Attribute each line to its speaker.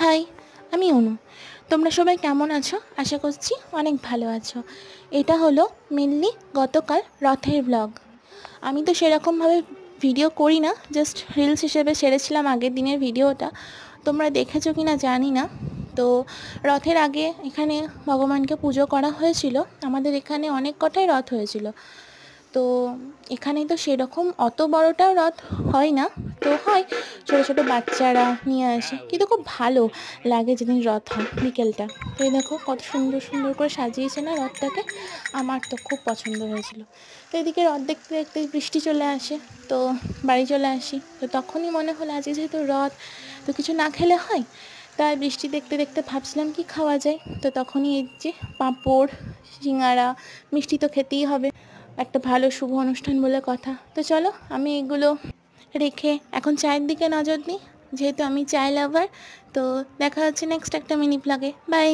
Speaker 1: High, আমি অনু। তোমরা সবাই কেমন আছো? আশা করছি অনেক ভালো আছো। এটা হলো মেনলি গতকাল রথের ব্লগ। আমি তো সেরকমভাবে ভিডিও করি না, জাস্ট রিলস হিসেবে ছেড়েছিলাম আগের দিনের ভিডিওটা। তোমরা দেখেছো কি না জানি না। তো রথের আগে এখানে ভগবানকে পুজো করা হয়েছিল। আমাদের এখানে অনেক কটাই রথ হয়েছিল। তো এখানে তো সেরকম অত বড়টাও রথ হয় না, তো হয় ছোটো ছোটো বাচ্চারা নিয়ে আসে, কিন্তু খুব ভালো লাগে যেদিন রথ হয় বিকেলটা। তো এই দেখো কত সুন্দর সুন্দর করে সাজিয়েছে না রথটাকে, আমার তো খুব পছন্দ হয়েছিল। তো এদিকে রথ দেখতে দেখতে বৃষ্টি চলে আসে, তো বাড়ি চলে আসি। তো তখনই মনে হলো আজকে যেহেতু রথ, তো কিছু না খেলে হয়। তাই বৃষ্টি দেখতে দেখতে ভাবছিলাম কি খাওয়া যায়, তো তখনই এই যে পাঁপড়, সিঙ্গারা, মিষ্টি তো খেতেই হবে, একটা ভালো শুভ অনুষ্ঠান বলে কথা। তো চলো আমি এগুলো রেখে এখন চায়ের দিকে নজর দিই, যেহেতু আমি চায় লাভার। তো দেখা হচ্ছে নেক্সট একটা মিনি ব্লগে। বাই।